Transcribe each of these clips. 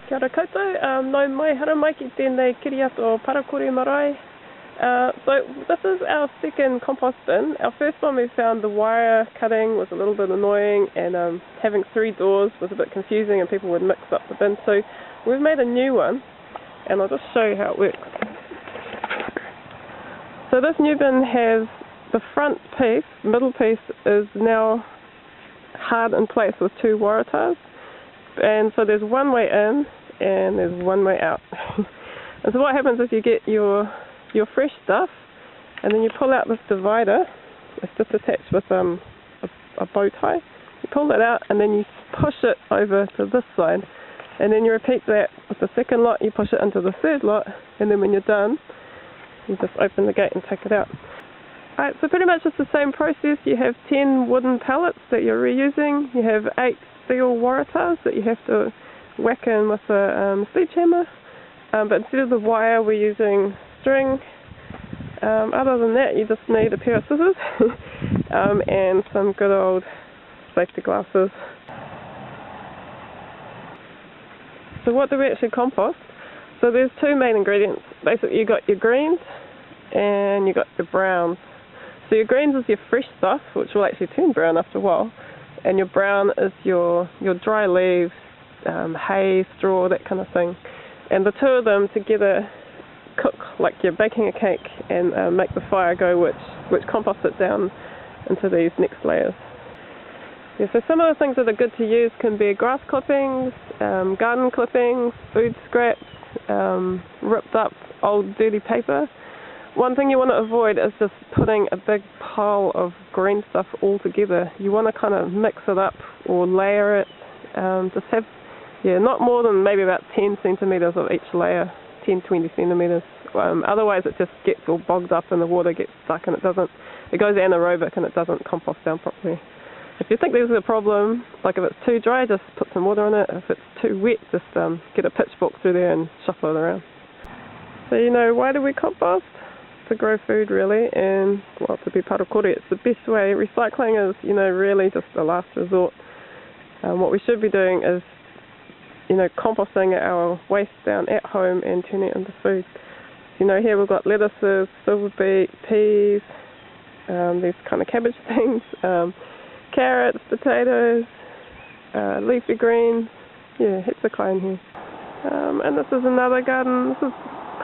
Kia ora koutou, no mai haramai ki tēnei kiriata o Parakore marae. So this is our second compost bin. Our first one we found the wire cutting was a little bit annoying, and having 3 doors was a bit confusing and people would mix up the bin. So we've made a new one, and I'll just show you how it works. So this new bin has the front piece, middle piece is now hard in place with 2 warratahs. And so there's one way in and there's one way out. And so what happens is you get your fresh stuff, and then you pull out this divider. It's just attached with a bow tie. You pull it out and then you push it over to this side, and then you repeat that with the second lot. You push it into the third lot, and then when you're done you just open the gate and take it out. Alright, so pretty much it's the same process. You have 10 wooden pallets that you're reusing. You have 8 steel warratahs that you have to whack in with a sledgehammer, but instead of the wire we're using string. Other than that, you just need a pair of scissors and some good old safety glasses. So what do we actually compost? So there's 2 main ingredients. Basically you got your greens and you got your browns. So your greens is your fresh stuff, which will actually turn brown after a while, and your brown is your dry leaves, hay, straw, that kind of thing. And the 2 of them together cook like you're baking a cake and make the fire go, which composts it down into these next layers. Yeah, so some of the things that are good to use can be grass clippings, garden clippings, food scraps, ripped up old dirty paper. One thing you want to avoid is just putting a big pile of green stuff all together. You want to kind of mix it up or layer it. Just have, not more than maybe about 10 centimetres of each layer, 10-20 centimetres. Otherwise it just gets all bogged up and the water gets stuck and it goes anaerobic and it doesn't compost down properly. If you think there's a problem, like if it's too dry, just put some water in it. If it's too wet, just get a pitchfork through there and shuffle it around. So why do we compost? To grow food really, and to be parakore. It's the best way. Recycling is really just a last resort. What we should be doing is composting our waste down at home and turning it into food. Here we've got lettuces, silver beet, peas, these kind of cabbage things, carrots, potatoes, leafy greens, heaps of clay in here. And this is another garden. This is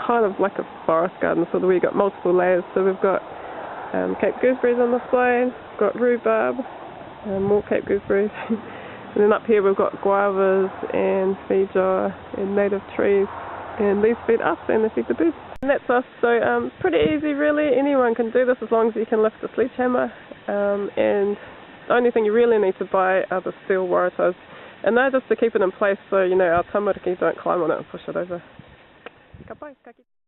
kind of like a forest garden, so we've got multiple layers. So we've got Cape gooseberries on the side, we've got rhubarb, more Cape gooseberries. And then up here we've got guavas and feijoa and native trees, and these feed us and they feed the birds. And that's us. So pretty easy really. Anyone can do this as long as you can lift a sledgehammer, and the only thing you really need to buy are the steel warratahs, and they're just to keep it in place so our tamariki don't climb on it and push it over. Ka pai, ka kite.